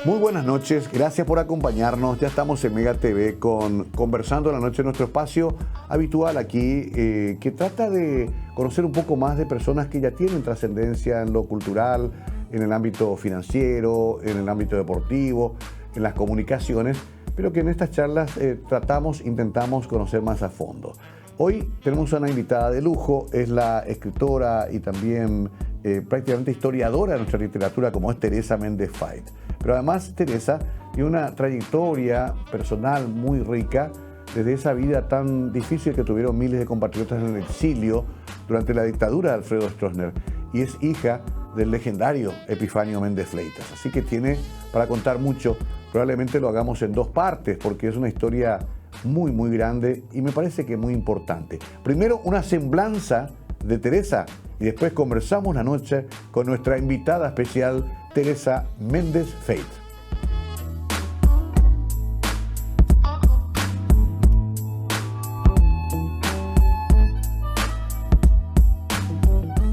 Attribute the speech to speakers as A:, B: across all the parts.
A: Muy buenas noches, gracias por acompañarnos. Ya estamos en Mega TV conversando la noche en nuestro espacio habitual aquí, que trata de conocer un poco más de personas que ya tienen trascendencia en lo cultural, en el ámbito financiero, en el ámbito deportivo, en las comunicaciones, pero que en estas charlas intentamos conocer más a fondo. Hoy tenemos una invitada de lujo, es la escritora y también prácticamente historiadora de nuestra literatura, como es Teresa Méndez Fait. Pero además Teresa tiene una trayectoria personal muy rica, desde esa vida tan difícil que tuvieron miles de compatriotas en el exilio durante la dictadura de Alfredo Stroessner, y es hija del legendario Epifanio Méndez Fleitas. Así que tiene para contar mucho. Probablemente lo hagamos en dos partes, porque es una historia muy, muy grande y me parece que muy importante. Primero, una semblanza de Teresa y después conversamos la noche con nuestra invitada especial, Teresa Méndez Fait.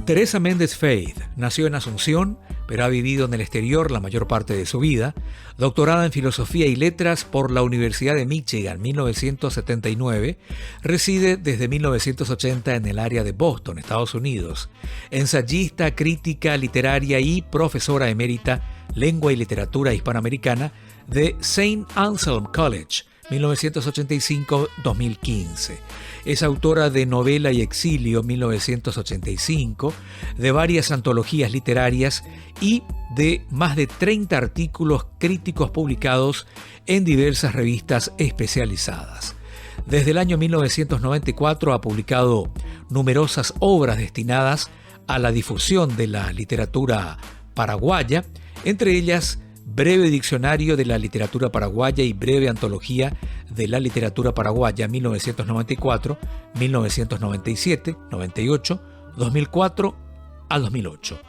B: Teresa Méndez Fait nació en Asunción, pero ha vivido en el exterior la mayor parte de su vida. Doctorada en Filosofía y Letras por la Universidad de Michigan, 1979, reside desde 1980 en el área de Boston, Estados Unidos. Ensayista, crítica literaria y profesora emérita Lengua y Literatura Hispanoamericana de St. Anselm College, 1985-2015. Es autora de Novela y Exilio, 1985, de varias antologías literarias y de más de 30 artículos críticos publicados en diversas revistas especializadas. Desde el año 1994 ha publicado numerosas obras destinadas a la difusión de la literatura paraguaya, entre ellas Breve Diccionario de la Literatura Paraguaya y Breve Antología de la Literatura Paraguaya, 1994, 1997, 98, 2004 al 2008.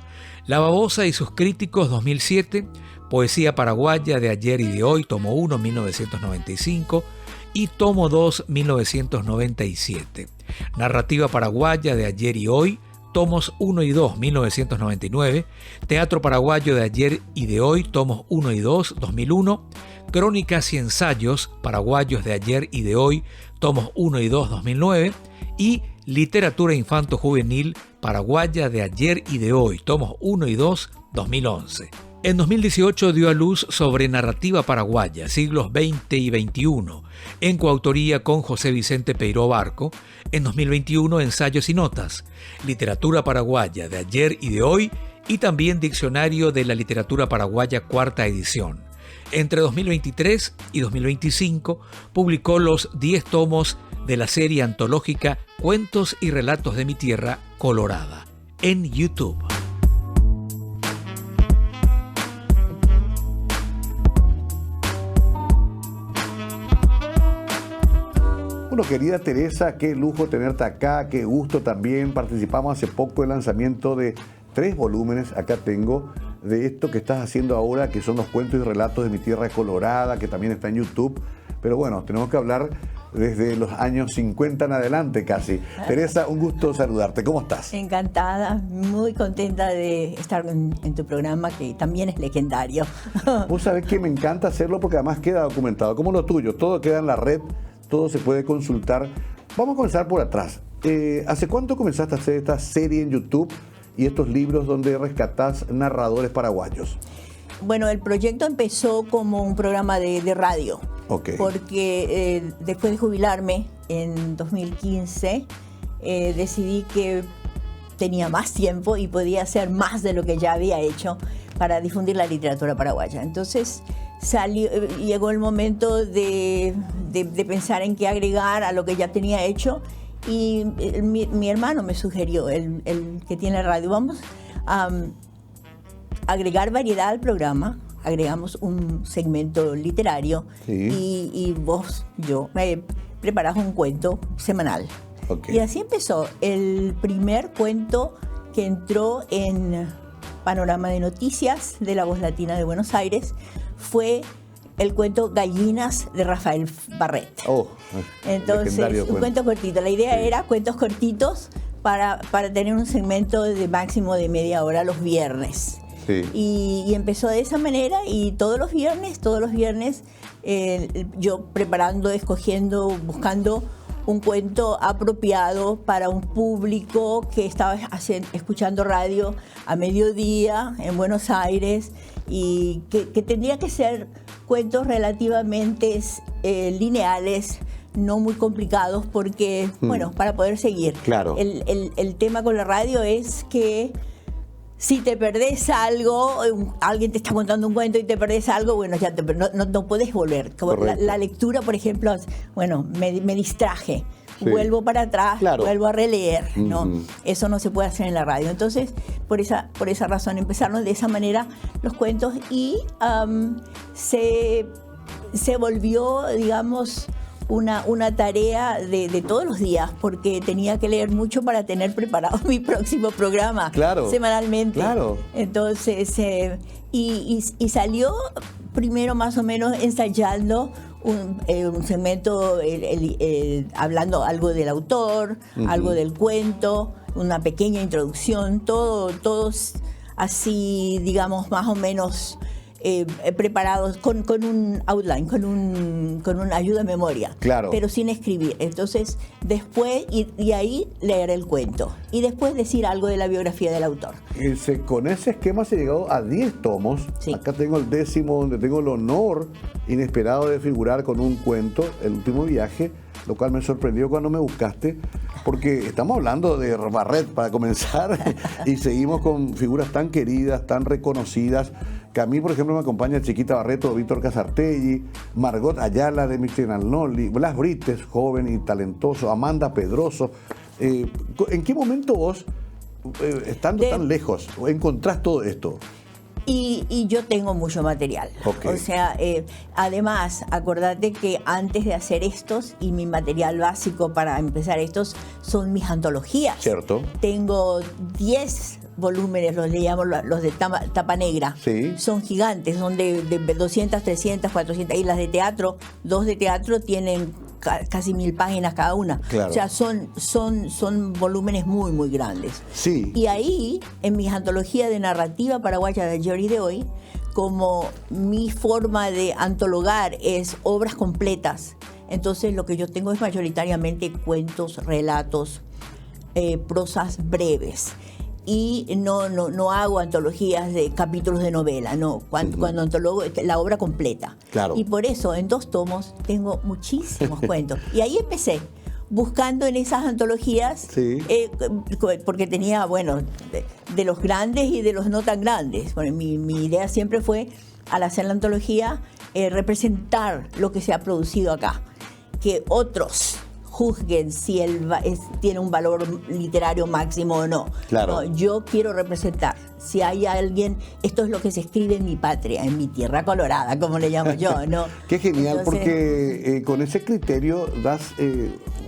B: La Babosa y sus críticos, 2007, Poesía Paraguaya de Ayer y de Hoy, tomo 1, 1995, y tomo 2, 1997. Narrativa Paraguaya de Ayer y Hoy, tomos 1 y 2, 1999, Teatro Paraguayo de Ayer y de Hoy, tomos 1 y 2, 2001, Crónicas y Ensayos Paraguayos de Ayer y de Hoy, tomos 1 y 2, 2009, y Literatura Infanto-Juvenil Paraguaya de Ayer y de Hoy, tomos 1 y 2, 2011. En 2018 dio a luz sobre Narrativa Paraguaya, siglos XX y XXI, en coautoría con José Vicente Peiró Barco. En 2021, Ensayos y Notas, Literatura Paraguaya de Ayer y de Hoy, y también Diccionario de la Literatura Paraguaya, cuarta edición. Entre 2023 y 2025, publicó los 10 tomos de la serie antológica Cuentos y Relatos de mi Tierra Colorada, en YouTube.
A: Bueno, querida Teresa, qué lujo tenerte acá, qué gusto también. Participamos hace poco en el lanzamiento de 3 volúmenes, acá tengo, de esto que estás haciendo ahora, que son los cuentos y relatos de mi tierra colorada, que también está en YouTube. Pero bueno, tenemos que hablar desde los años 50 en adelante casi. Teresa, un gusto saludarte. ¿Cómo estás?
C: Encantada, muy contenta de estar en tu programa, que también es legendario.
A: Vos sabés que me encanta hacerlo porque además queda documentado, como lo tuyo, todo queda en la red. Todo se puede consultar. Vamos a comenzar por atrás. ¿Hace cuánto comenzaste a hacer esta serie en YouTube y estos libros donde rescatás narradores paraguayos?
C: Bueno, el proyecto empezó como un programa de radio.
A: Okay.
C: Porque después de jubilarme en 2015, decidí que tenía más tiempo y podía hacer más de lo que ya había hecho para difundir la literatura paraguaya. Entonces llegó el momento de pensar en qué agregar a lo que ya tenía hecho, y mi hermano me sugirió, el que tiene radio, vamos a agregar variedad al programa. Agregamos un segmento literario, sí. y yo preparás un cuento semanal. Okay. Y así empezó. El primer cuento que entró en Panorama de Noticias de La Voz Latina de Buenos Aires fue el cuento Gallinas de Rafael Barret. Entonces, un cuento cortito. La idea era cuentos cortitos para tener un segmento de máximo de media hora los viernes.
A: Sí.
C: Y empezó de esa manera, y todos los viernes, yo preparando, escogiendo, buscando un cuento apropiado para un público que estaba escuchando radio a mediodía en Buenos Aires, y que tendría que ser cuentos relativamente lineales, no muy complicados, porque, bueno, para poder seguir.
A: Claro.
C: El tema con la radio es que si te perdés algo, alguien te está contando un cuento y te perdés algo, bueno, ya no puedes volver. Como la lectura, por ejemplo, bueno, me distraje. Sí. Vuelvo para atrás, claro. Vuelvo a releer, ¿no? Eso no se puede hacer en la radio. Entonces, por esa razón, empezaron de esa manera los cuentos, y se volvió, digamos, una tarea de todos los días, porque tenía que leer mucho para tener preparado mi próximo programa,
A: claro,
C: semanalmente. Claro. Entonces, y salió primero más o menos ensayando un segmento hablando algo del autor, algo del cuento, una pequeña introducción, todos así, digamos, más o menos preparados con un outline, con una ayuda de memoria,
A: claro,
C: pero sin escribir. Entonces, después, y ahí leer el cuento, y después decir algo de la biografía del autor.
A: Con ese esquema se ha llegado a 10 tomos. Sí. Acá tengo el 10º, donde tengo el honor inesperado de figurar con un cuento, El último viaje, lo cual me sorprendió cuando me buscaste, porque estamos hablando de Barret para comenzar, y seguimos con figuras tan queridas, tan reconocidas, que a mí, por ejemplo, me acompaña Chiquita Barreto, Víctor Casartegui, Margot Ayala de Michel Nolli, Blas Brites, joven y talentoso, Amanda Pedroso. ¿En qué momento vos, estando tan lejos, encontrás todo esto?
C: Y yo tengo mucho material.
A: Okay.
C: O sea, además, acordate que antes de hacer estos, y mi material básico para empezar estos, son mis antologías.
A: Cierto.
C: Tengo 10 volúmenes, los le llamo los de tapa negra.
A: Sí.
C: Son gigantes, son de 200, 300, 400. Y las de teatro, 2 de teatro tienen casi 1000 páginas cada una.
A: Claro.
C: O sea, son volúmenes muy, muy grandes.
A: Sí.
C: Y ahí, en mis antologías de narrativa paraguaya de ayer y de hoy, como mi forma de antologar es obras completas, entonces lo que yo tengo es mayoritariamente cuentos, relatos, prosas breves. Y no hago antologías de capítulos de novela, no. Cuando antologo, la obra completa.
A: Claro.
C: Y por eso, en 2 tomos, tengo muchísimos cuentos. Y ahí empecé, buscando en esas antologías,
A: sí,
C: porque tenía, bueno, de los grandes y de los no tan grandes. Bueno, mi idea siempre fue, al hacer la antología, representar lo que se ha producido acá. Que otros juzguen si tiene un valor literario máximo o no.
A: Claro.
C: No, yo quiero representar. Si hay alguien, esto es lo que se escribe en mi patria, en mi tierra colorada, como le llamo yo, ¿no?
A: Qué genial.
C: Entonces,
A: porque con ese criterio das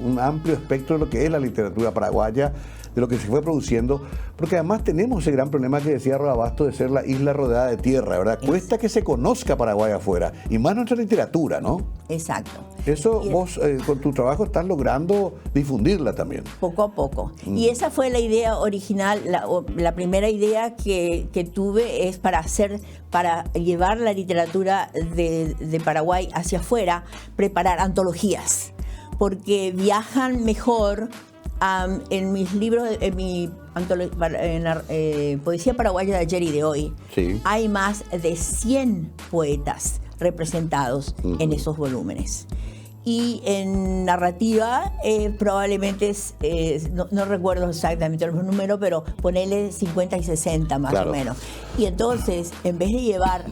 A: un amplio espectro de lo que es la literatura paraguaya, de lo que se fue produciendo, porque además tenemos ese gran problema que decía Rodabasto de ser la isla rodeada de tierra, ¿verdad? Cuesta que se conozca Paraguay afuera, y más nuestra literatura, ¿no?
C: Exacto.
A: Eso vos con tu trabajo estás logrando difundirla también.
C: Poco a poco. Y esa fue la idea original, la primera idea que tuve es para llevar la literatura de Paraguay hacia afuera, preparar antologías, porque viajan mejor. En mis libros, en mi poesía paraguaya de ayer y de hoy,
A: sí,
C: hay más de 100 poetas representados en esos volúmenes. Y en narrativa, probablemente, no recuerdo exactamente el número, pero ponele 50 y 60 más o menos. Y entonces, en vez de llevar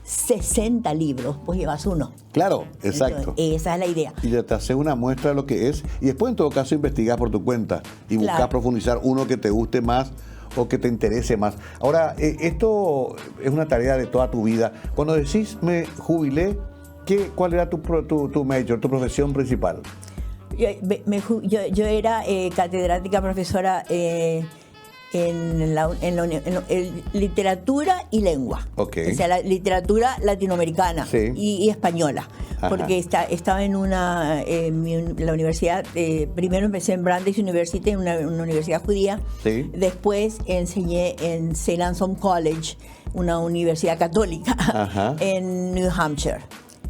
C: 60 libros, pues llevas uno.
A: Claro, exacto.
C: Entonces, esa es la idea.
A: Y ya te haces una muestra de lo que es, y después en todo caso investigás por tu cuenta y buscas profundizar uno que te guste más o que te interese más. Ahora, esto es una tarea de toda tu vida. Cuando decís me jubilé, ¿cuál era tu major, tu profesión principal?
C: Yo era catedrática profesora en literatura y lengua.
A: Okay.
C: O sea, la literatura latinoamericana,
A: sí,
C: y española. Ajá. Porque estaba en la universidad, primero empecé en Brandeis University, en una universidad judía.
A: Sí.
C: Después enseñé en St. Anselm College, una universidad católica en New Hampshire.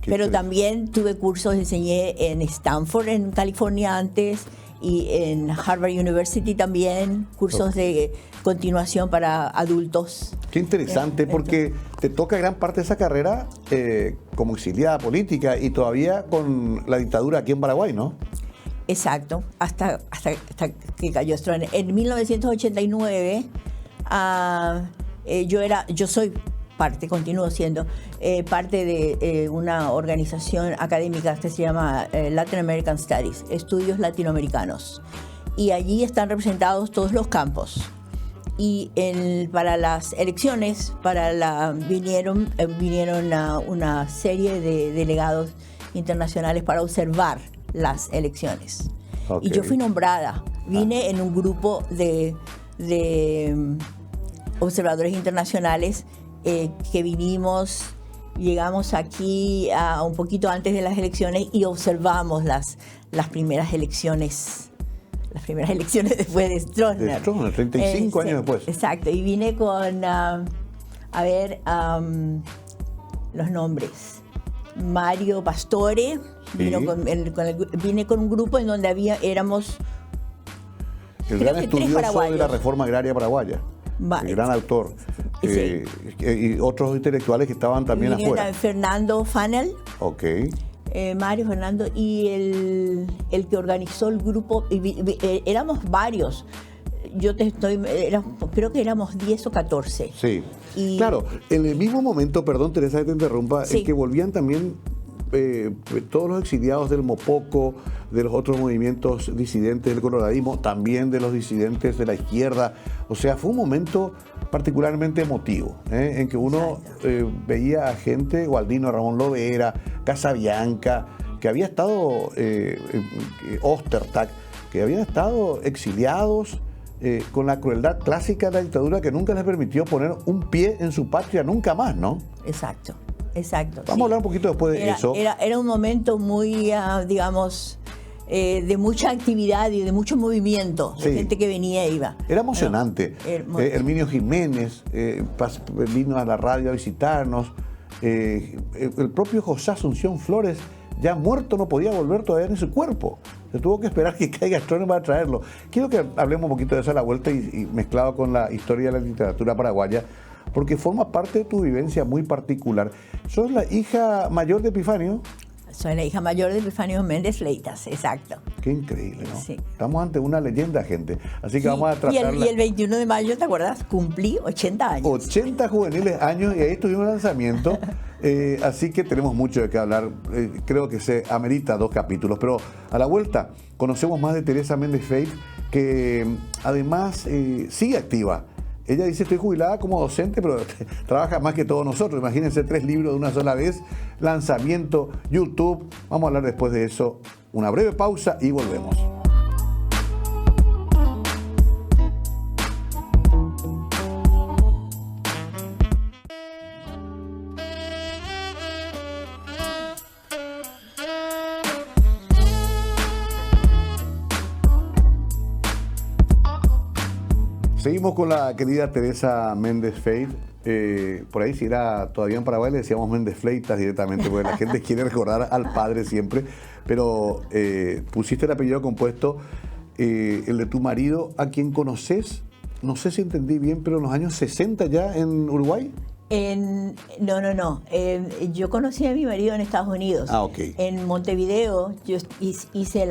C: Pero también tuve cursos, enseñé en Stanford, en California antes, y en Harvard University también, cursos de continuación para adultos.
A: Qué interesante, porque te toca gran parte de esa carrera como exiliada política y todavía con la dictadura aquí en Paraguay, ¿no?
C: Exacto, hasta que cayó Stroessner. En 1989, yo soy parte, continúo siendo parte de una organización académica que se llama Latin American Studies, Estudios Latinoamericanos. Y allí están representados todos los campos. Y para las elecciones, vinieron a una serie de delegados internacionales para observar las elecciones. Y yo fui nombrada. Vine en un grupo de observadores internacionales que llegamos aquí un poquito antes de las elecciones y observamos las primeras elecciones. Las primeras elecciones después de Stroessner.
A: De Stroessner, 35 años después.
C: Exacto, y vine con, los nombres. Mario Pastore, vine con un grupo en donde éramos...
A: El gran estudioso de la reforma agraria paraguaya. El gran autor.
C: Sí.
A: Y otros intelectuales que estaban también afuera.
C: Fernando Fanel.
A: Ok.
C: Mario, Fernando, y el que organizó el grupo, éramos varios. Creo que éramos 10 o 14.
A: Sí. Claro, en el mismo momento, perdón Teresa que te interrumpa, en que volvían también todos los exiliados del Mopoco, de los otros movimientos disidentes del coloradismo, también de los disidentes de la izquierda. O sea, fue un momento particularmente emotivo, en que uno veía a gente, Gualdino Ramón Lovera, Casabianca, que había estado, Ostertag, que habían estado exiliados con la crueldad clásica de la dictadura que nunca les permitió poner un pie en su patria nunca más, ¿no?
C: Exacto.
A: Vamos a hablar un poquito después de eso.
C: Era un momento muy, digamos, de mucha actividad y de mucho movimiento, de gente que venía e iba.
A: Era emocionante. Herminio Jiménez vino a la radio a visitarnos. El propio José Asunción Flores, ya muerto, no podía volver todavía en su cuerpo. Se tuvo que esperar que caiga Stroessner para traerlo. Quiero que hablemos un poquito de eso a la vuelta y mezclado con la historia de la literatura paraguaya, porque forma parte de tu vivencia muy particular. ¿Sos la hija mayor de Epifanio?
C: Soy la hija mayor de Epifanio Méndez Leitas, exacto.
A: Qué increíble, ¿no?
C: Sí.
A: Estamos ante una leyenda, gente. Así que vamos a tratarla.
C: Y el 21 de mayo, ¿te acuerdas? Cumplí 80 años.
A: 80 juveniles años y ahí tuvimos el lanzamiento. Así que tenemos mucho de qué hablar. Creo que se amerita 2 capítulos. Pero a la vuelta conocemos más de Teresa Méndez Feit, que además sigue activa. Ella dice, estoy jubilada como docente, pero trabaja más que todos nosotros. Imagínense 3 libros de una sola vez, lanzamiento, YouTube. Vamos a hablar después de eso. Una breve pausa y volvemos. Seguimos con la querida Teresa Méndez Feit. Por ahí, si era todavía en Paraguay, le decíamos Méndez Fleitas directamente, porque la gente quiere recordar al padre siempre. Pero pusiste el apellido compuesto, el de tu marido, a quien conoces, no sé si entendí bien, pero en los años 60 ya en Uruguay.
C: No. Yo conocí a mi marido en Estados Unidos.
A: Ah, ok.
C: En Montevideo yo hice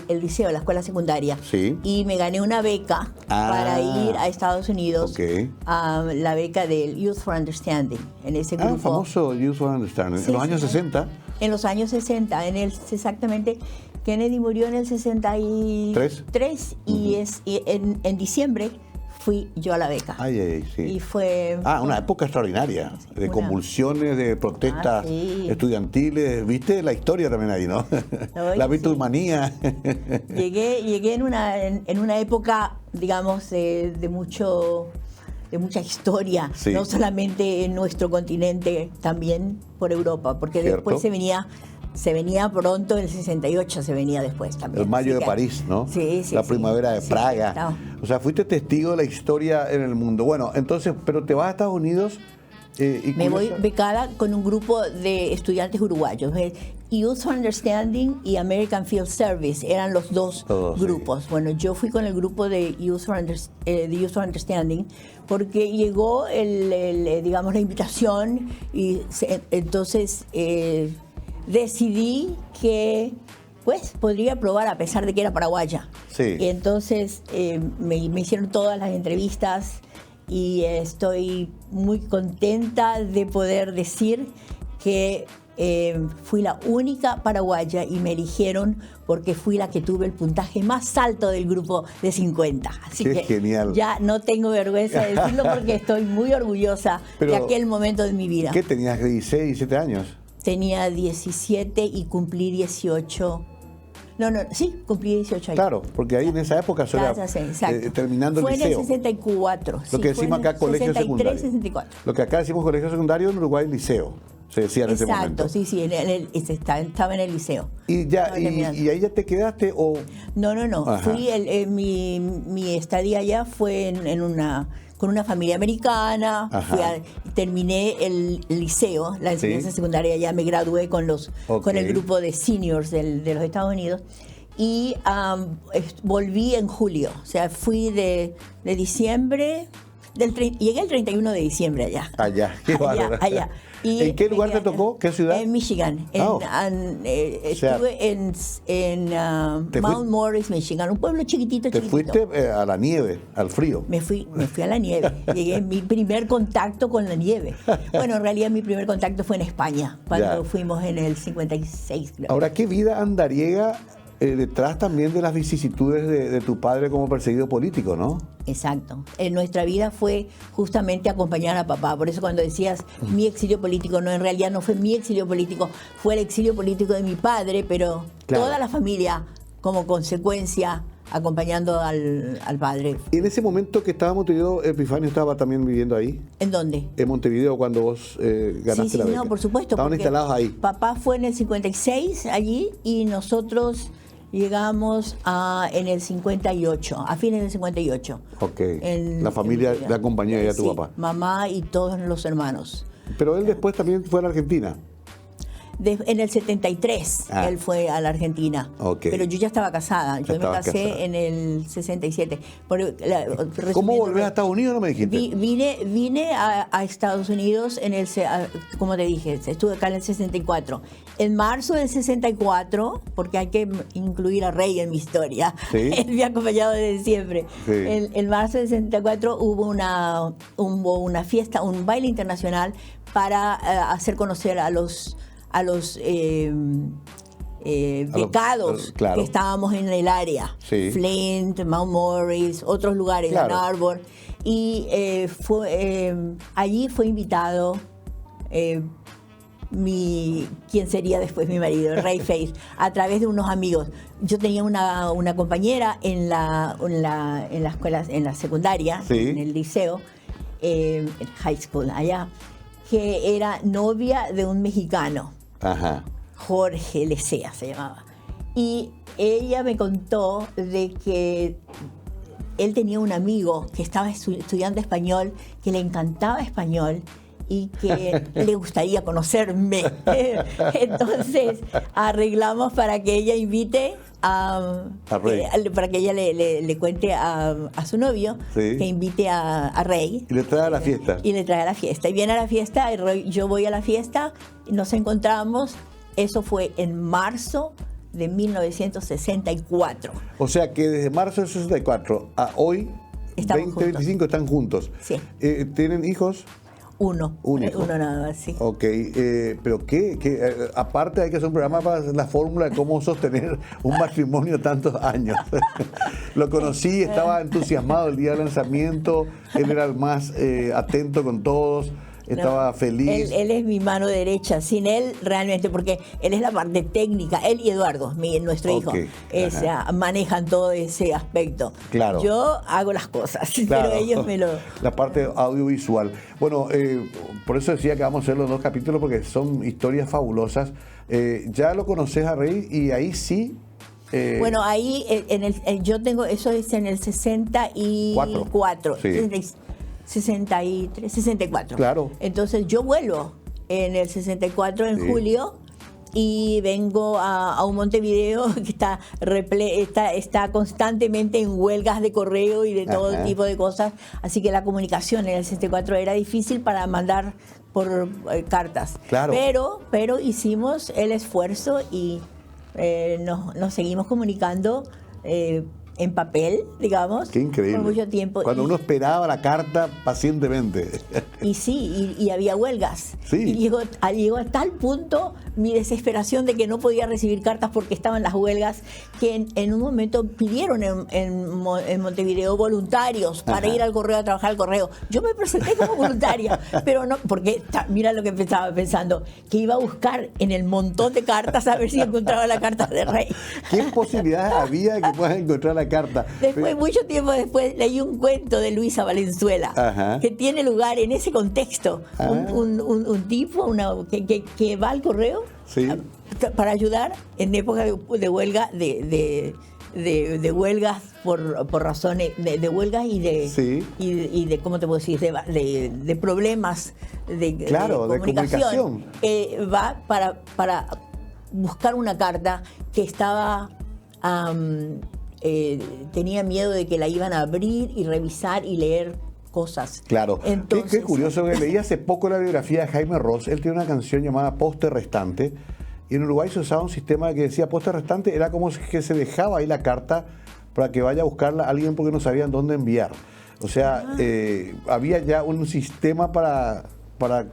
C: el liceo, la escuela secundaria.
A: Sí.
C: Y me gané una beca para ir a Estados Unidos.
A: Ok.
C: La beca del Youth for Understanding, en ese grupo.
A: El famoso Youth for Understanding. En los años 60.
C: En los años 60, exactamente. Kennedy murió en el 63. Y en diciembre fui yo a la beca.
A: Sí.
C: Y fue...
A: una época extraordinaria, de convulsiones, de protestas estudiantiles. ¿Viste la historia también ahí, no? La bitumanía.
C: Llegué en una época, digamos, de mucha historia, no solamente en nuestro continente, también por Europa, porque después se venía pronto, el 68 se venía después también.
A: El mayo de París, ¿no?
C: Sí.
A: La primavera de Praga.
C: No.
A: O sea, fuiste testigo de la historia en el mundo. Bueno, entonces, pero te vas a Estados Unidos
C: Me voy becada con un grupo de estudiantes uruguayos. Youth for Understanding y American Field Service eran los dos grupos. Sí. Bueno, yo fui con el grupo de Youth for Understanding porque llegó digamos, la invitación y entonces decidí que pues podría probar a pesar de que era paraguaya.
A: Sí.
C: Y entonces me hicieron todas las entrevistas y estoy muy contenta de poder decir que fui la única paraguaya y me eligieron porque fui la que tuve el puntaje más alto del grupo de 50. Así
A: Qué
C: que
A: genial.
C: Ya no tengo vergüenza de decirlo porque estoy muy orgullosa de aquel momento de mi vida.
A: ¿Qué tenías? ¿16, 17 años?
C: Tenía 17 y cumplí 18. Sí, cumplí 18 años.
A: Claro, porque ahí en esa época eso era terminando el liceo.
C: Fue en el 64.
A: Lo que decimos acá colegio
C: 63,
A: secundario.
C: 64.
A: Lo que acá decimos colegio secundario, en Uruguay liceo, se decía en ese momento.
C: Exacto, sí, estaba en el liceo.
A: ¿Y ahí ya te quedaste o...?
C: No. Fui mi estadía allá fue con una familia americana, terminé el liceo, la enseñanza secundaria, ya me gradué con el grupo de seniors de los Estados Unidos y volví en julio, o sea, fui de diciembre, llegué el 31 de diciembre allá. Allá. Y
A: ¿en qué lugar te tocó? ¿Qué ciudad?
C: En Michigan. Estuve en Mount Morris, Michigan, un pueblo chiquitito.
A: Te fuiste a la nieve, al frío.
C: Me fui a la nieve. Llegué, mi primer contacto con la nieve. Bueno, en realidad mi primer contacto fue en España, cuando fuimos en el 56. Creo.
A: Ahora, ¿qué vida andariega detrás también de las vicisitudes de tu padre como perseguido político, ¿no?
C: Exacto. En nuestra vida fue justamente acompañar a papá. Por eso cuando decías mi exilio político, no, en realidad no fue mi exilio político, fue el exilio político de mi padre, pero toda la familia como consecuencia acompañando al padre.
A: ¿Y en ese momento que estaba en Montevideo, Epifanio estaba también viviendo ahí?
C: ¿En dónde?
A: En Montevideo, cuando vos ganaste la beca.
C: No, por supuesto.
A: Estaban instalados ahí.
C: Papá fue en el 56 allí y nosotros llegamos en el 58, a fines del 58.
A: Ok. La familia le acompañó a tu papá.
C: Mamá y todos los hermanos.
A: Pero él después también fue a la Argentina.
C: En el 73 él fue a la Argentina, pero yo ya estaba casada. Yo me casé en el 67.
A: ¿Cómo volvés a Estados Unidos? No me dijiste.
C: Vine a Estados Unidos como te dije, estuve acá en el 64. En marzo del 64, porque hay que incluir a Rey en mi historia, él me ha acompañado desde siempre. Sí. En marzo del 64 hubo una fiesta, un baile internacional para hacer conocer a los becados que estábamos en el área, Flint, Mount Morris, otros lugares, Ann Arbor, y allí fue invitado quien sería después mi marido, Ray Faith, a través de unos amigos. Yo tenía una compañera en la escuela, en la secundaria, en el liceo, high school allá, que era novia de un mexicano. Jorge Lecea se llamaba. Y ella me contó de que él tenía un amigo que estaba estudiando español, que le encantaba español y que le gustaría conocerme. Entonces arreglamos para que ella invite para que ella le cuente a su novio que invite a Rey.
A: Y le trae a la fiesta.
C: Y le trae a la fiesta. Y viene a la fiesta, yo voy a la fiesta, nos encontramos. Eso fue en marzo de 1964.
A: O sea que desde marzo del 64 a hoy, 2025, están juntos.
C: Sí.
A: ¿Tienen hijos?
C: Uno nada más, sí.
A: Ok, pero aparte hay que hacer un programa para la fórmula de cómo sostener un matrimonio tantos años. Lo conocí, estaba entusiasmado el día del lanzamiento, él era el más atento con todos. Estaba feliz.
C: Él es mi mano derecha. Sin él, realmente, porque él es la parte técnica. Él y Eduardo, nuestro hijo, manejan todo ese aspecto.
A: Claro.
C: Yo hago las cosas, pero ellos me lo...
A: La parte audiovisual. Bueno, por eso decía que vamos a hacer los 2 capítulos, porque son historias fabulosas. Ya lo conoces a Rey y ahí sí...
C: Bueno, ahí yo tengo... Eso es en el 64.
A: Sí.
C: 63, 64.
A: Claro.
C: Entonces yo vuelvo en el 64 en julio y vengo a un Montevideo que está constantemente en huelgas de correo y de todo tipo de cosas, así que la comunicación en el 64 era difícil para mandar por cartas.
A: Claro.
C: Pero hicimos el esfuerzo y nos seguimos comunicando en papel, digamos.
A: Qué increíble.
C: Por mucho tiempo.
A: Cuando uno esperaba la carta pacientemente.
C: Y sí, y había huelgas.
A: Sí.
C: Y llegó a tal punto mi desesperación de que no podía recibir cartas porque estaban las huelgas, que en un momento pidieron en Montevideo voluntarios para ir al correo a trabajar al correo. Yo me presenté como voluntaria, pero no, porque mira lo que estaba pensando, que iba a buscar en el montón de cartas a ver si encontraba la carta de Rey.
A: ¿Qué posibilidades había de que puedas encontrar la carta?
C: Después, mucho tiempo después, leí un cuento de Luisa Valenzuela, que tiene lugar en ese contexto. Un tipo que va al correo para ayudar en época de huelga, de huelgas por razones de huelgas y de ¿cómo te puedo decir? De problemas de comunicación. Va para buscar una carta que estaba tenía miedo de que la iban a abrir y revisar y leer cosas.
A: Claro.
C: Entonces,
A: qué curioso, que leí hace poco la biografía de Jaime Ross. Él tiene una canción llamada Poste Restante, y en Uruguay se usaba un sistema que decía poste restante, era como que se dejaba ahí la carta para que vaya a buscarla alguien porque no sabían dónde enviar. O sea, había ya un sistema para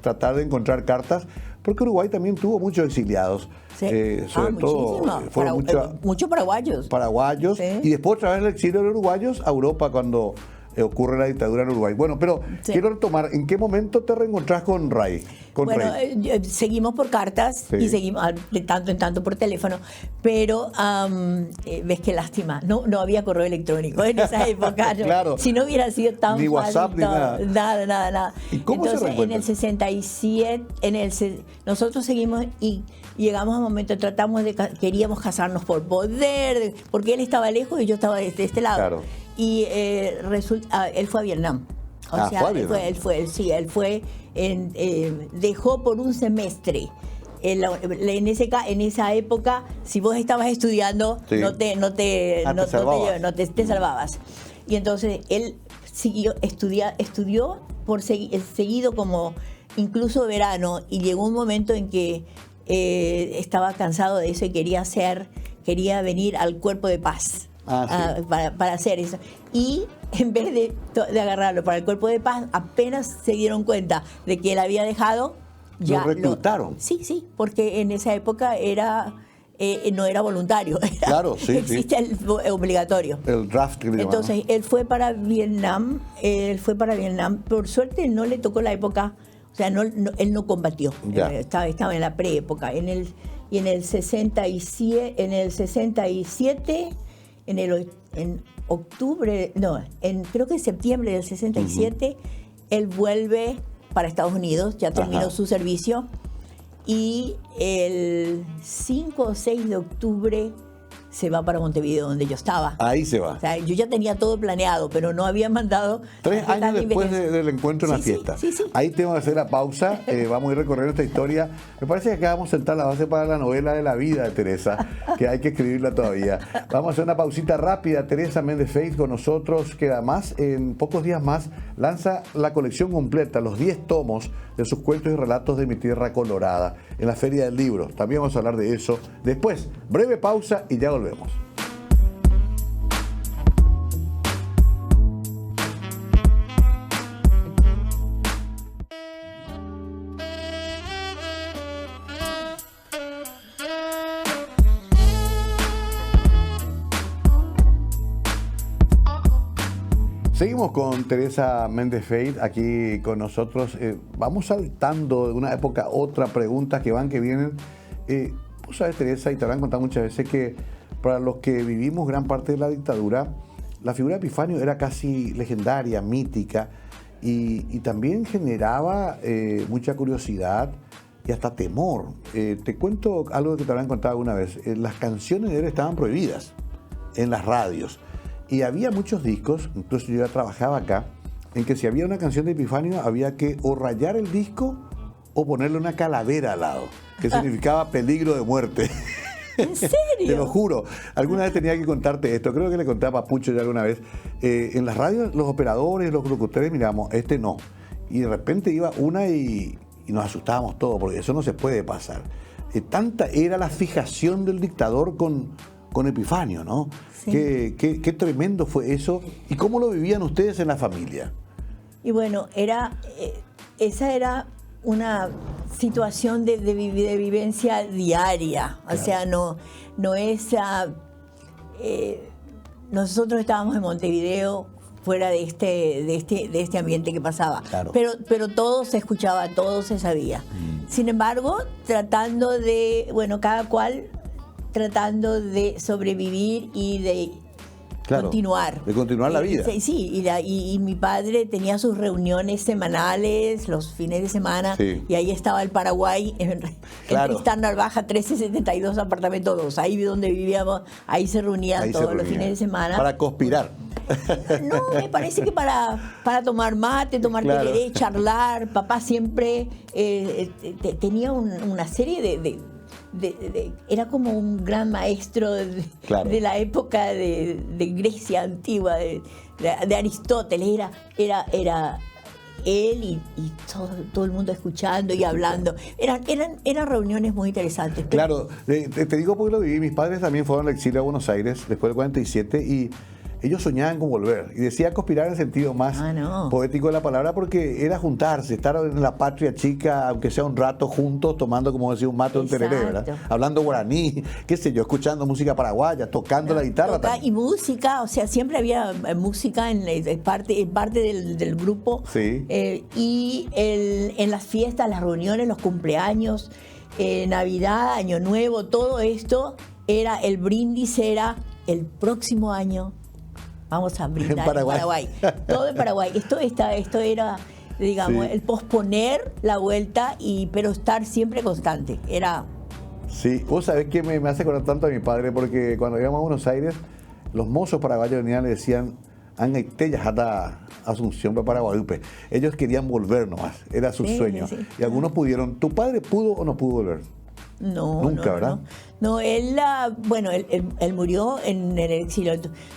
A: tratar de encontrar cartas, porque Uruguay también tuvo muchos exiliados. Sobre todo fueron
C: muchos paraguayos.
A: Paraguayos, y después otra vez el exilio de los uruguayos a Europa cuando ocurre la dictadura en Uruguay. Bueno, pero quiero retomar, ¿en qué momento te reencontrás con Ray?
C: Seguimos por cartas y seguimos de tanto en tanto por teléfono, pero ves qué lástima, no había correo electrónico en esa época.
A: Claro.
C: Si no hubiera sido tan
A: ni
C: fácil,
A: WhatsApp, ni nada.
C: ¿Y
A: cómo
C: entonces,
A: se
C: en el 67, nosotros seguimos y llegamos a un momento, queríamos casarnos por poder, porque él estaba lejos y yo estaba de este lado. Claro. Y él fue a Vietnam. Dejó por un semestre. En esa época, si vos estabas estudiando, no te salvabas. Y entonces él estudió seguido como incluso verano, y llegó un momento en que estaba cansado de eso y quería venir al Cuerpo de Paz. Para hacer eso. Y en vez de agarrarlo para el Cuerpo de Paz, apenas se dieron cuenta de que él había dejado, ya
A: lo reclutaron.
C: Sí, porque en esa época no era voluntario. Existe el obligatorio.
A: El draft que le llamaban.
C: Entonces, él fue para Vietnam. Por suerte no le tocó la época, o sea, él no combatió. Estaba en la preépoca. En el 67, en octubre, creo que en septiembre del 67, él vuelve para Estados Unidos, ya terminó su servicio, y el 5 o 6 de octubre se va para Montevideo, donde yo estaba.
A: Ahí se va.
C: O sea, yo ya tenía todo planeado, pero no había mandado...
A: 3 años después del encuentro en la fiesta.
C: Sí.
A: Ahí tengo que hacer la pausa. Vamos a ir recorriendo esta historia. Me parece que acá vamos a sentar la base para la novela de la vida de Teresa, que hay que escribirla todavía. Vamos a hacer una pausita rápida. Teresa Méndez Feit con nosotros, que además en pocos días más lanza la colección completa, los 10 tomos de sus cuentos y relatos de mi tierra colorada, en la Feria del Libro. También vamos a hablar de eso después. Breve pausa y ya volvemos. Seguimos con Teresa Méndez Feit aquí con nosotros. Vamos saltando de una época a otra, preguntas que van, que vienen. Vos sabés, Teresa, y te habrán contado muchas veces que para los que vivimos gran parte de la dictadura, la figura de Epifanio era casi legendaria, mítica, y también generaba mucha curiosidad y hasta temor. Te cuento algo que te habrán contado alguna vez. Las canciones de él estaban prohibidas en las radios. Y había muchos discos, incluso yo ya trabajaba acá, en que si había una canción de Epifanio había que o rayar el disco o ponerle una calavera al lado, que significaba peligro de muerte.
C: ¿En serio?
A: Te lo juro. Alguna vez tenía que contarte esto. Creo que le conté a Papucho ya alguna vez. En las radios, los operadores, los locutores, miramos, este no. Y de repente iba una y nos asustábamos todos, porque eso no se puede pasar. Tanta era la fijación del dictador con Epifanio, ¿no?
C: Sí.
A: Qué tremendo fue eso. ¿Y cómo lo vivían ustedes en la familia?
C: Y bueno, esa era una situación de vivencia diaria.
A: Claro.
C: O sea, no es... nosotros estábamos en Montevideo, fuera de este ambiente que pasaba.
A: Claro.
C: Pero todo se escuchaba, todo se sabía. Sin embargo, tratando de, bueno, cada cual tratando de sobrevivir y de continuar.
A: De continuar la vida.
C: Sí, y mi padre tenía sus reuniones semanales, los fines de semana,
A: sí.
C: Y ahí estaba el Paraguay, en Tristán Narvaja, 1372, apartamento 2, ahí donde vivíamos, ahí se reunían todos los fines de semana.
A: Para conspirar.
C: No, me parece que para tomar mate, tomar tereré, charlar. Papá siempre tenía una serie de era como un gran maestro de la época de Grecia antigua, de Aristóteles. Era él y todo el mundo escuchando y hablando. Eran reuniones muy interesantes.
A: Claro, te digo porque lo viví. Mis padres también fueron al exilio a Buenos Aires después del 47 y ellos soñaban con volver. Y decía conspirar en el sentido más poético de la palabra, porque era juntarse, estar en la patria chica, aunque sea un rato juntos, tomando, como decía, un mate o un tereré, ¿verdad? Hablando guaraní, qué sé yo, escuchando música paraguaya, tocando la guitarra también.
C: Y música, o sea, siempre había música en parte del grupo.
A: Sí.
C: Y en las fiestas, las reuniones, los cumpleaños, Navidad, Año Nuevo, todo esto era el brindis, era el próximo año. Vamos a brindar en Paraguay. Todo en Paraguay. Esto era, digamos, el posponer la vuelta, pero estar siempre constante. Era...
A: Sí, vos sabés que me hace acordar tanto a mi padre, porque cuando íbamos a Buenos Aires, los mozos paraguayos venían y le decían, "Angaitellas hasta Asunción para Paraguayupe". Ellos querían volver nomás, era su sueño.
C: Sí.
A: Y algunos pudieron. ¿Tu padre pudo o no pudo volver?
C: No,
A: nunca, ¿verdad?
C: No, él murió en el exilio.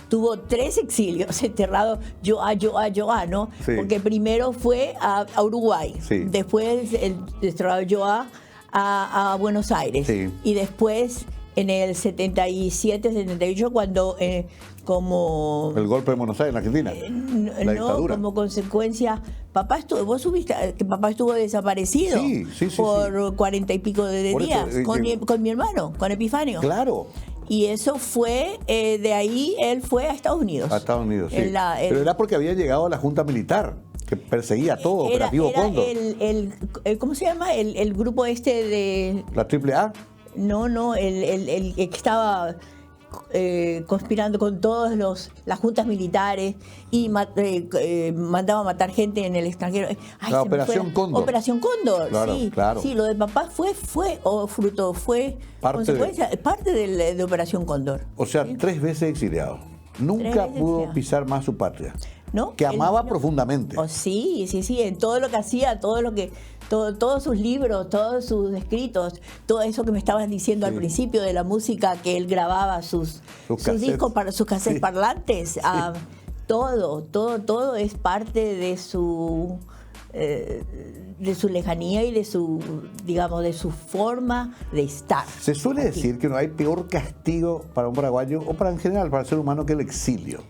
C: Tuvo 3 exilios, enterrado Yoa, ¿no?
A: Sí.
C: Porque primero fue a Uruguay,
A: sí.
C: Después el desterrado Yoa a Buenos Aires,
A: sí.
C: Y después en el 77, 78, cuando como...
A: El golpe de Buenos Aires en Argentina, la dictadura.
C: Como consecuencia, vos supiste que papá estuvo desaparecido por 40 y pico de días con mi hermano, con Epifanio.
A: Claro.
C: Y eso fue, de ahí él fue a Estados Unidos.
A: A Estados Unidos, sí. Pero era porque había llegado a la Junta Militar, que perseguía todo, Operativo Cóndor.
C: ¿Cómo se llama? El grupo de...
A: ¿La AAA?
C: No, el que estaba conspirando con todas las juntas militares y mandaba a matar gente en el extranjero.
A: La Operación Cóndor.
C: Operación Cóndor,
A: claro,
C: sí.
A: Claro.
C: Sí, lo de papá fue consecuencia, parte de Operación Cóndor.
A: O sea,
C: ¿sí?
A: 3 veces exiliado. Nunca pudo pisar más su patria.
C: ¿No?
A: Que amaba profundamente.
C: Sí, en todo lo que hacía, todos sus libros, todos sus escritos, todo eso que me estabas diciendo al principio de la música que él grababa, sus discos, sus cassettes parlantes, todo es parte de su lejanía y de su forma de estar.
A: Se suele decir que no hay peor castigo para un paraguayo o en general para el ser humano que el exilio.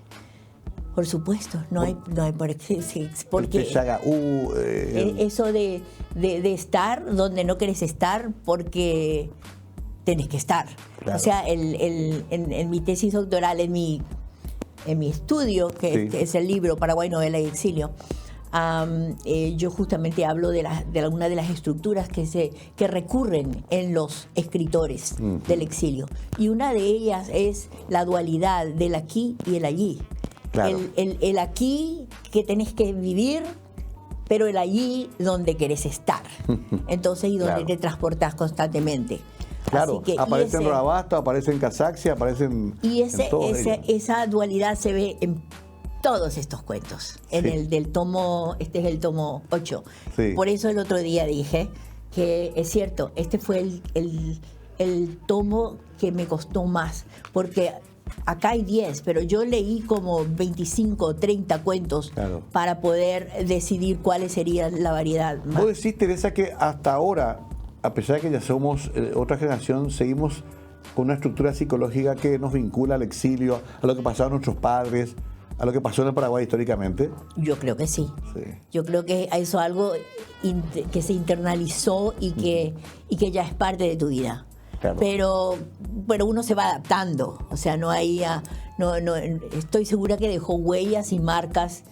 C: Por supuesto, no hay porque eso de estar donde no querés estar porque tenés que estar.
A: Claro.
C: O sea, en mi tesis doctoral, en mi estudio, que es el libro Paraguay, Novela y Exilio, yo justamente hablo de alguna de las estructuras que recurren en los escritores del exilio. Y una de ellas es la dualidad del aquí y el allí.
A: Claro.
C: El aquí que tenés que vivir, pero el allí donde querés estar. Entonces, y donde te transportás constantemente.
A: Claro, aparece en Rodabasto, aparece en Casaxia, aparece en
C: esa dualidad se ve todos estos cuentos. En
A: Sí.
C: el del tomo, este es el tomo 8.
A: Sí.
C: Por eso el otro día dije que es cierto, este fue el tomo que me costó más, porque acá hay 10, pero yo leí como 25 o 30 cuentos
A: Claro.
C: para poder decidir cuáles serían la variedad.
A: Vos decís, Teresa, que hasta ahora, a pesar de que ya somos otra generación, seguimos con una estructura psicológica que nos vincula al exilio, a lo que pasaron nuestros padres, a lo que pasó en el Paraguay históricamente.
C: Yo creo que sí.
A: Sí.
C: Yo creo que eso es algo que se internalizó y que ya es parte de tu vida.
A: Claro.
C: Pero uno se va adaptando. O sea, estoy segura que dejó huellas y marcas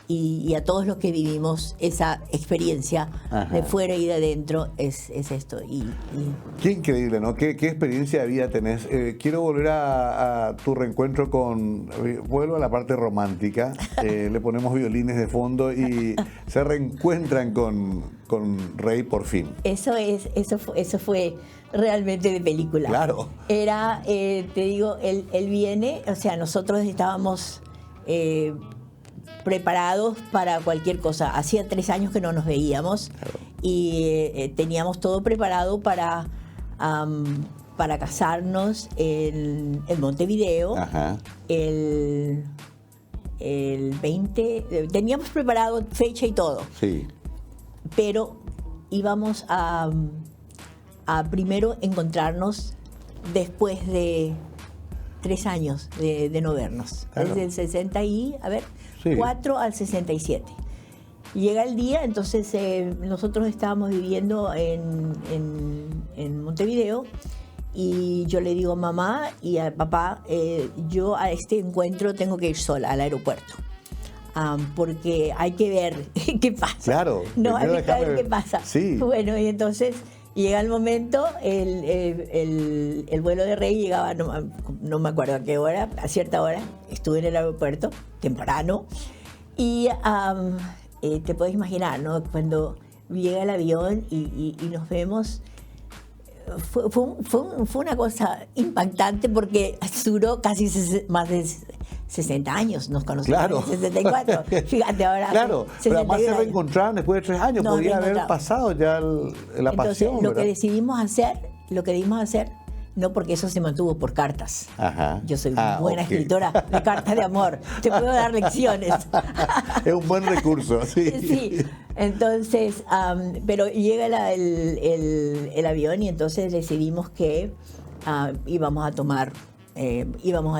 C: y a todos los que vivimos esa experiencia
A: Ajá.
C: de fuera y de adentro es esto.
A: Qué increíble, ¿no? ¿Qué experiencia de vida tenés? Quiero volver a tu reencuentro con... Vuelvo a la parte romántica. Le ponemos violines de fondo y se reencuentran con Rey por fin.
C: Eso fue realmente de película.
A: Claro.
C: Era, te digo, él viene, o sea, nosotros estábamos preparados para cualquier cosa. Hacía 3 años que no nos veíamos. Claro. Y teníamos todo preparado para casarnos en Montevideo.
A: Ajá.
C: El 20, teníamos preparado fecha y todo.
A: Sí.
C: Pero íbamos a primero encontrarnos después de 3 años de no vernos.
A: Claro.
C: Desde el 64 al 67. Llega el día, entonces nosotros estábamos viviendo en Montevideo y yo le digo a mamá y a papá, yo a este encuentro tengo que ir sola al aeropuerto. Porque hay que ver qué pasa.
A: Claro.
C: No, hay que ver qué pasa.
A: Sí.
C: Bueno, y entonces llega el momento, el vuelo de Rey llegaba, no me acuerdo a qué hora, a cierta hora, estuve en el aeropuerto, temprano, y te puedes imaginar, ¿no? Cuando llega el avión y nos vemos, fue una cosa impactante porque duró casi más de 60 años, nos conocimos
A: Claro.
C: en el 64. Fíjate ahora.
A: Claro, pero además se reencontraron después de 3 años,
C: Nos
A: podría haber
C: reencontramos.
A: pasado ya la
C: Entonces,
A: pasión.
C: lo
A: ¿verdad?
C: que decidimos hacer, no, porque eso se mantuvo por cartas.
A: Ajá.
C: Yo soy buena
A: ok.
C: escritora de cartas de amor. Te puedo dar lecciones.
A: Es un buen recurso, sí.
C: Sí. Entonces, pero llega el avión y entonces decidimos que íbamos a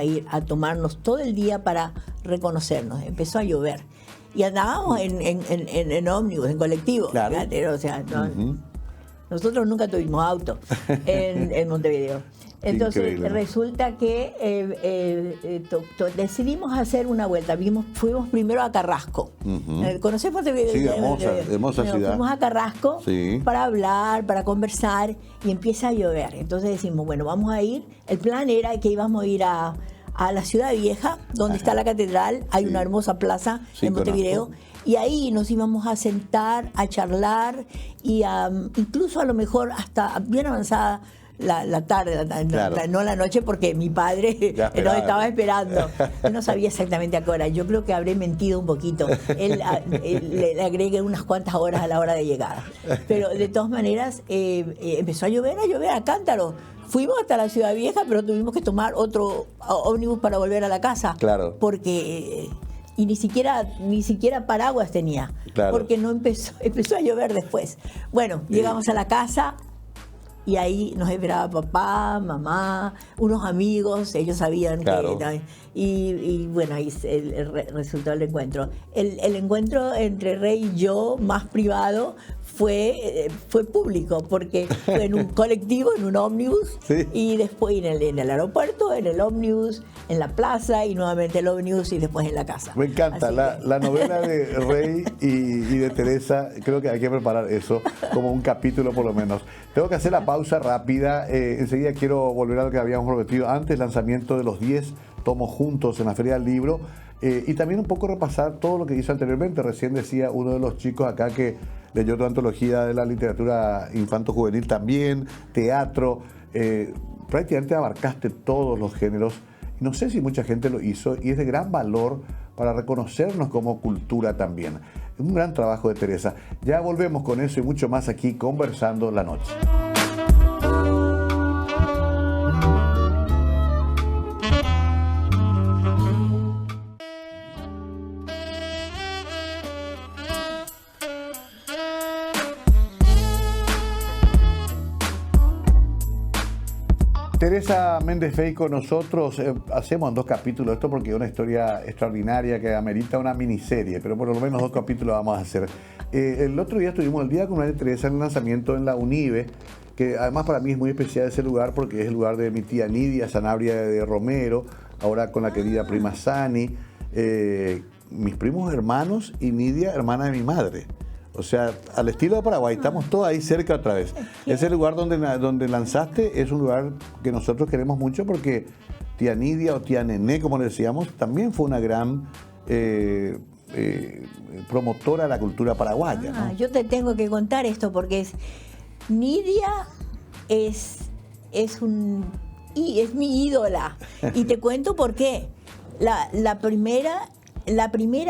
C: ir a tomarnos todo el día para reconocernos. Empezó a llover. Y andábamos en ómnibus, en colectivo.
A: Claro.
C: Fíjate, o sea, nosotros nunca tuvimos auto en Montevideo. Entonces
A: Increíble.
C: resulta que decidimos hacer una vuelta. Fuimos primero a Carrasco. ¿Conocés Montevideo?
A: Sí, hermosa ciudad.
C: Fuimos a Carrasco
A: Sí.
C: para hablar, para conversar y empieza a llover. Entonces decimos, bueno, vamos a ir. El plan era que íbamos a ir a la Ciudad Vieja, donde está la catedral. Hay
A: Sí.
C: una hermosa plaza
A: Sí,
C: en Montevideo.
A: conozco.
C: Y ahí nos íbamos a sentar, a charlar y incluso a lo mejor hasta bien avanzada la tarde,
A: Claro.
C: no la noche, porque mi padre
A: Ya
C: nos
A: esperaba.
C: estaba esperando. Él no sabía exactamente a qué hora. Yo creo que habré mentido un poquito. Él le agregué unas cuantas horas a la hora de llegada. Pero de todas maneras, empezó a llover a cántaro. Fuimos hasta la Ciudad Vieja, pero tuvimos que tomar otro ómnibus para volver a la casa.
A: Claro.
C: Porque... y ni siquiera paraguas tenía,
A: Claro.
C: porque no empezó a llover después. Bueno, llegamos a la casa y ahí nos esperaba papá, mamá, unos amigos, ellos sabían
A: Claro.
C: que... Y bueno, ahí resultó el encuentro. El encuentro entre Rey y yo, más privado, fue público, porque fue en un colectivo, en un ómnibus,
A: Sí.
C: y después en el aeropuerto, en el ómnibus, en la plaza, y nuevamente el ómnibus, y después en la casa.
A: Me encanta
C: Así que-
A: la novela de Rey y de Teresa. Creo que hay que preparar eso como un capítulo por lo menos. Tengo que hacer la pausa rápida. Enseguida quiero volver a lo que habíamos prometido antes, lanzamiento de los 10 tomos juntos en la Feria del Libro. Y también un poco repasar todo lo que hizo anteriormente. Recién decía uno de los chicos acá que leyó toda antología de la literatura infanto-juvenil también, teatro. Prácticamente abarcaste todos los géneros. No sé si mucha gente lo hizo y es de gran valor para reconocernos como cultura también. Un gran trabajo de Teresa. Ya volvemos con eso y mucho más aquí Conversando la Noche. Teresa Méndez Fey con nosotros. Hacemos en 2 capítulos esto porque es una historia extraordinaria que amerita una miniserie, pero por lo menos 2 capítulos vamos a hacer. El otro día estuvimos el día con una de Teresa en el lanzamiento en la UNIBE, que además para mí es muy especial ese lugar porque es el lugar de mi tía Nidia Sanabria de Romero, ahora con la querida prima Sani, mis primos hermanos y Nidia, hermana de mi madre. O sea, al estilo de Paraguay, estamos todos ahí cerca otra vez. Ese lugar donde lanzaste es un lugar que nosotros queremos mucho porque tía Nidia o tía Nené, como le decíamos, también fue una gran promotora de la cultura paraguaya, ¿no?
C: Yo te tengo que contar esto porque Nidia es mi ídola. Y te cuento por qué. La primera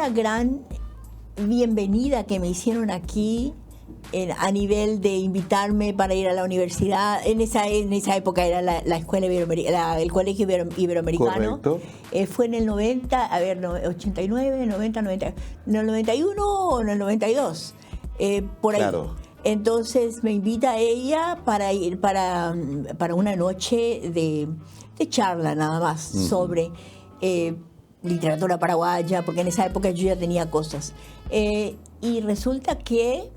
C: gran bienvenida que me hicieron aquí a nivel de invitarme para ir a la universidad, en esa época era la escuela el colegio iberoamericano.
A: Correcto.
C: Fue en el 89, 90, 91 o en el 92, por ahí.
A: Claro.
C: Entonces me invita ella para ir para una noche de charla nada más sobre literatura paraguaya, porque en esa época yo ya tenía cosas. Y resulta que,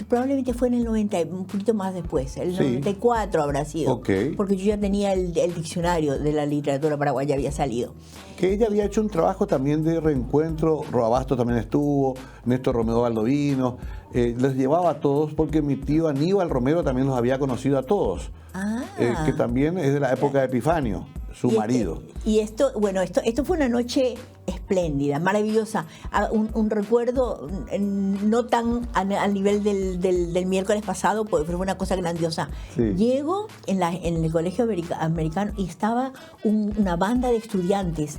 C: probablemente fue en el 90, un poquito más después, el 94 habrá sido, porque yo ya tenía el diccionario de la literatura paraguaya, había salido.
A: Que ella había hecho un trabajo también de reencuentro, Roabasto también estuvo, Néstor Romero Baldovino, les llevaba a todos porque mi tío Aníbal Romero también los había conocido a todos, que también es de la época de Epifanio, su marido.
C: Esto fue una noche espléndida, maravillosa, un recuerdo no tan al nivel del miércoles pasado, porque fue una cosa grandiosa. Sí. Llego en el colegio americano y estaba una banda de estudiantes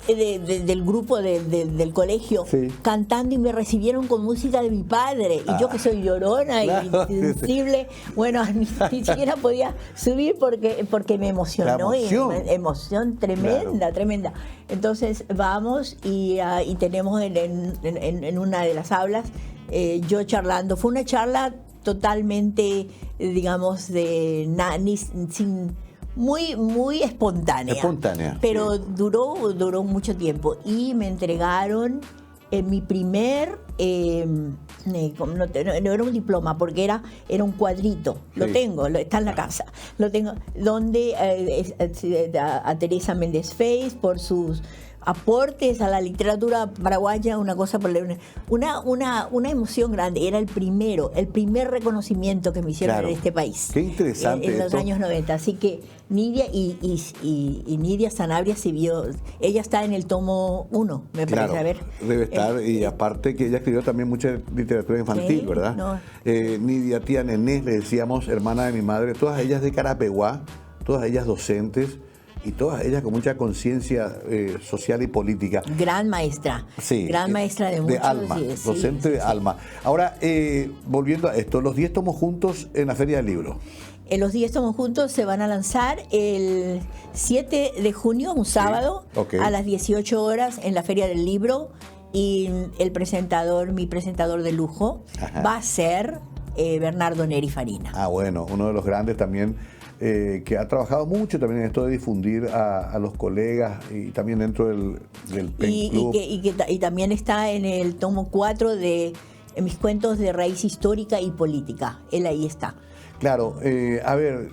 C: del grupo del colegio cantando y me recibieron con música de mi padre, y yo que soy llorona y sensible, bueno, ni siquiera podía subir porque me emocionó. Emoción tremenda, tremenda. Entonces vamos y tenemos en una de las aulas yo charlando. Fue una charla totalmente, digamos, muy espontánea. Pero duró mucho tiempo y me entregaron mi primer, no era un diploma porque era un cuadrito, lo tengo, está en la casa, lo tengo, donde a Teresa Méndez Fey por sus aportes a la literatura paraguaya, una cosa por una emoción grande. Era el primer reconocimiento que me hicieron en este país.
A: Qué interesante
C: en los años 90. Así que Nidia y Nidia Sanabria se vio, ella está en el tomo 1, me parece. A ver,
A: debe estar, y aparte que ella escribió también mucha literatura infantil, ¿verdad? No. Nidia, tía Nené, le decíamos, hermana de mi madre, todas ellas de Carapeguá, todas ellas docentes, y todas ellas con mucha conciencia social y política.
C: Gran maestra. Sí. Gran maestra de muchos.
A: De alma, docente de alma. Ahora, volviendo a esto, los 10 tomos juntos en la Feria del Libro.
C: Los 10 tomos juntos se van a lanzar el 7 de junio, un sábado, a las 18 horas en la Feria del Libro, y mi presentador de lujo, va a ser Bernardo Neri Farina.
A: Bueno, uno de los grandes también, que ha trabajado mucho también en esto de difundir a los colegas y también dentro del PEN Club.
C: Y también está en el tomo 4 de mis cuentos de raíz histórica y política. Él ahí está.
A: Claro, a ver,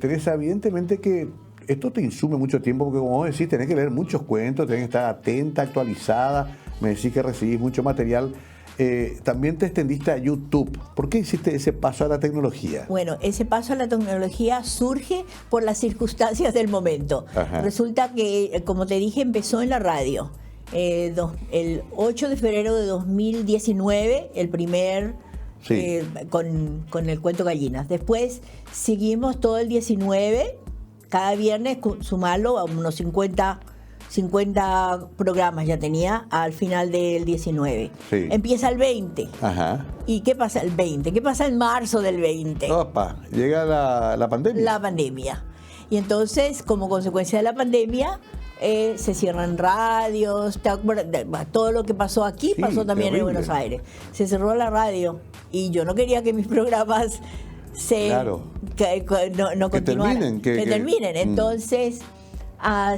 A: Teresa, evidentemente que esto te insume mucho tiempo porque, como vos decís, tenés que leer muchos cuentos, tenés que estar atenta, actualizada, me decís que recibís mucho material. También te extendiste a YouTube. ¿Por qué hiciste ese paso a la tecnología?
C: Bueno, ese paso a la tecnología surge por las circunstancias del momento. Resulta que, como te dije, empezó en la radio. El 8 de febrero de 2019, el primer, con el cuento Gallinas. Después seguimos todo el 19, cada viernes, sumarlo a unos 50 50 programas ya tenía al final del 19.
A: Sí.
C: Empieza el 20.
A: Ajá.
C: ¿Y qué pasa el 20? ¿Qué pasa en marzo del 20?
A: Opa, llega la pandemia.
C: La pandemia. Y entonces, como consecuencia de la pandemia, se cierran radios, todo lo que pasó aquí
A: Sí,
C: pasó también
A: terrible.
C: en Buenos Aires. Se cerró la radio y yo no quería que mis programas
A: Claro.
C: no
A: Que
C: continuaran,
A: terminen, que-
C: terminen. Entonces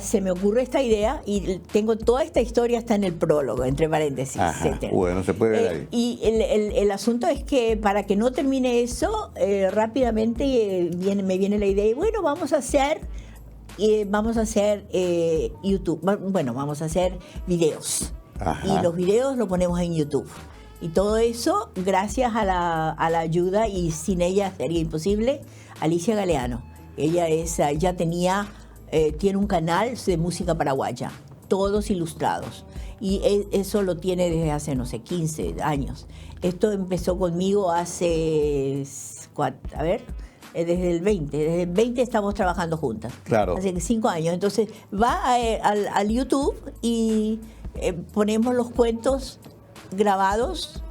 C: se me ocurre esta idea y tengo toda esta historia, está en el prólogo, entre paréntesis.
A: Ajá,
C: etcétera.
A: bueno, se puede ver ahí.
C: Y el asunto es que para que no termine eso, rápidamente me viene la idea, y bueno, vamos a hacer YouTube, bueno, vamos a hacer videos.
A: Ajá.
C: Y los videos los ponemos en YouTube. Y todo eso gracias a la ayuda, y sin ella sería imposible, Alicia Galeano. Ella ya tiene un canal de música paraguaya, todos ilustrados. Y eso lo tiene desde hace, no sé, 15 años. Esto empezó conmigo hace, desde el 20. Desde el 20 estamos trabajando juntas.
A: Claro.
C: Hace 5 años. Entonces va al YouTube y ponemos los cuentos grabados,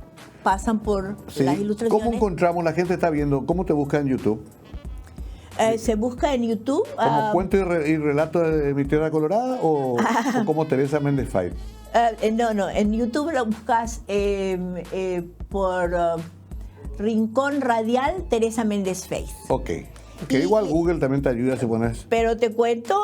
C: pasan por
A: Sí.
C: las ilustraciones.
A: ¿Cómo encontramos? La gente está viendo. ¿Cómo te busca en YouTube?
C: Se busca en YouTube.
A: ¿Como cuento y relato de mi tierra colorada o como Teresa Méndez Fay?
C: No, en YouTube lo buscas por Rincón Radial Teresa Méndez Faith.
A: Ok. Que
C: Y-
A: igual Google también te ayuda si pones.
C: Pero te cuento,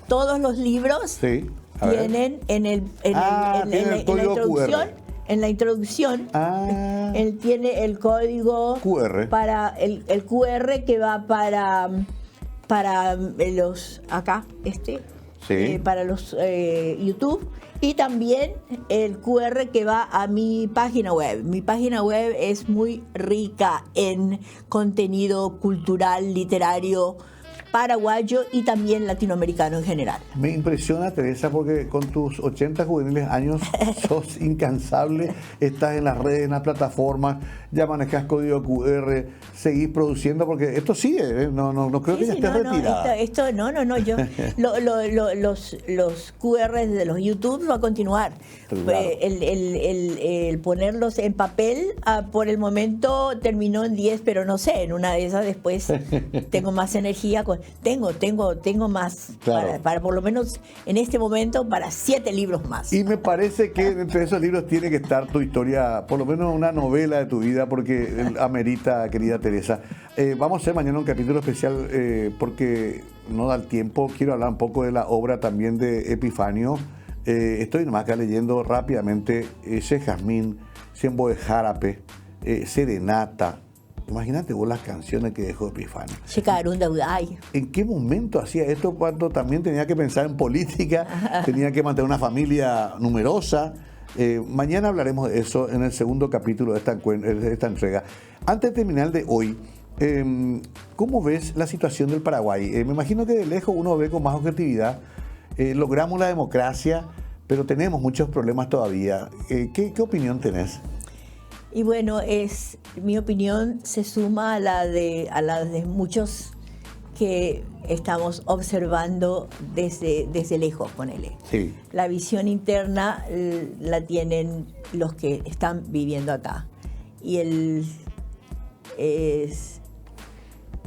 C: todos los libros
A: Sí. A ver.
C: tienen en
A: Ah, tiene el
C: la
A: código
C: introducción.
A: QR.
C: En la introducción,
A: Ah.
C: él tiene el código
A: QR.
C: para el QR que va para los acá,
A: Sí.
C: para los YouTube, y también el QR que va a mi página web. Mi página web es muy rica en contenido cultural, literario, paraguayo y también latinoamericano en general.
A: Me impresiona, Teresa, porque con tus 80 juveniles años sos incansable, estás en las redes, en las plataformas, ya manejas código QR, seguís produciendo, porque esto sigue, ¿eh? No creo que ya estés retirada.
C: Yo los QR de los YouTube va a continuar.
A: Claro.
C: El ponerlos en papel, por el momento terminó en 10, pero no sé, en una de esas después tengo más energía. Tengo más,
A: Claro.
C: para por lo menos en este momento, para 7 libros más.
A: Y me parece que entre esos libros tiene que estar tu historia, por lo menos una novela de tu vida, porque amerita, querida Teresa. Vamos a hacer mañana un capítulo especial porque no da el tiempo. Quiero hablar un poco de la obra también de Epifanio. Estoy nomás acá leyendo rápidamente ese Jazmín, Siembo de Járape, Serenata. Imagínate vos las canciones que dejó Epifanio.
C: Ay,
A: ¿En qué momento hacía esto cuando también tenía que pensar en política, tenía que mantener una familia numerosa? Mañana hablaremos de eso en el segundo capítulo de esta entrega. Antes de terminar el de hoy, ¿cómo ves la situación del Paraguay? Me imagino que de lejos uno ve con más objetividad. Logramos la democracia, pero tenemos muchos problemas todavía. ¿Qué opinión tenés?
C: y bueno, mi opinión se suma a la de muchos que estamos observando desde lejos, ponele.
A: Sí.
C: La visión interna la tienen los que están viviendo acá. Y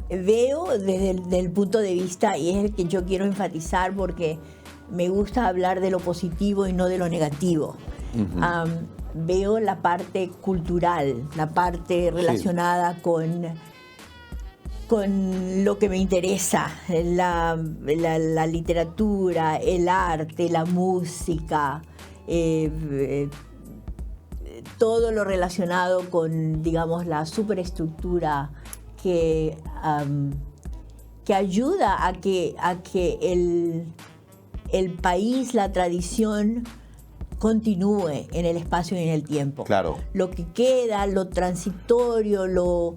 C: veo desde el punto de vista, y es el que yo quiero enfatizar porque me gusta hablar de lo positivo y no de lo negativo. Veo la parte cultural, la parte relacionada con lo que me interesa, la literatura, el arte, la música, todo lo relacionado con, digamos, la superestructura que ayuda a que el país, la tradición, continúe en el espacio y en el tiempo.
A: Claro.
C: Lo que queda, lo transitorio, lo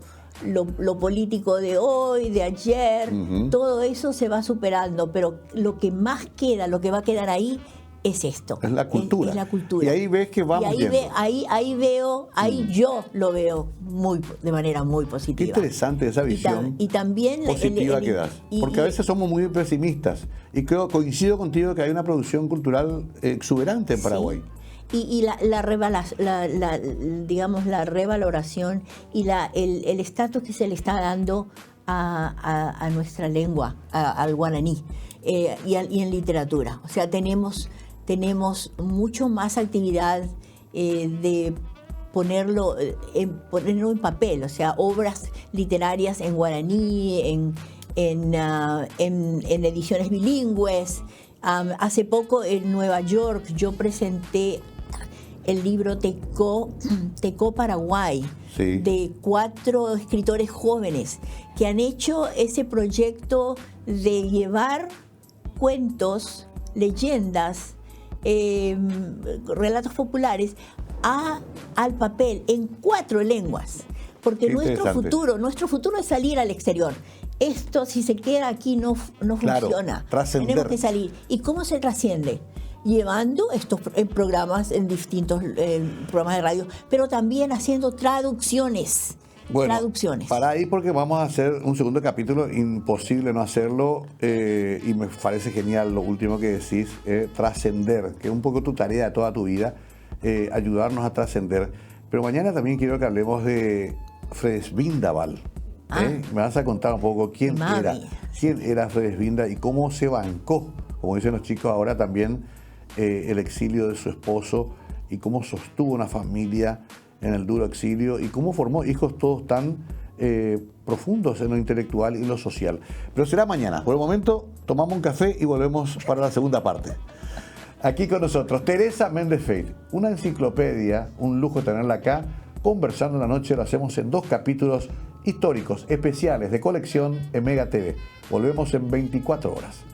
C: político de hoy, de ayer, todo eso se va superando, pero lo que más queda, lo que va a quedar ahí, es esto.
A: Es la cultura.
C: Es la cultura.
A: Y ahí ves que vamos
C: y
A: yendo.
C: yo lo veo de manera muy positiva.
A: Qué interesante esa visión
C: y también
A: positiva que das. Porque a veces somos muy pesimistas. Y coincido contigo que hay una producción cultural exuberante en Paraguay.
C: Y digamos, la revaloración y el estatus que se le está dando a nuestra lengua, al guaraní, y en literatura. O sea, tenemos mucho más actividad de ponerlo en papel, o sea, obras literarias en guaraní, en ediciones bilingües. Hace poco en Nueva York yo presenté el libro Tecó Paraguay,
A: sí,
C: de 4 escritores jóvenes que han hecho ese proyecto de llevar cuentos, leyendas, relatos populares al papel en 4 lenguas. Porque nuestro futuro es salir al exterior. Esto, si se queda aquí, no funciona.
A: Trascender.
C: Tenemos que salir. ¿Y cómo se trasciende? Llevando estos programas en distintos programas de radio, pero también haciendo traducciones.
A: Bueno,
C: traducciones.
A: Para ahí, porque vamos a hacer un segundo capítulo, imposible no hacerlo, y me parece genial lo último que decís, trascender, que es un poco tu tarea de toda tu vida, ayudarnos a trascender. Pero mañana también quiero que hablemos de Fredesvindaval. Me vas a contar un poco quién era Fredesvinda y cómo se bancó, como dicen los chicos ahora también, el exilio de su esposo y cómo sostuvo una familia en el duro exilio y cómo formó hijos todos tan profundos en lo intelectual y lo social. Pero será mañana. Por el momento tomamos un café y volvemos para la segunda parte. Aquí con nosotros Teresa Méndez Feit, una enciclopedia, un lujo tenerla acá, conversando en la noche. Lo hacemos en 2 capítulos históricos, especiales, de colección en Mega TV. Volvemos en 24 horas.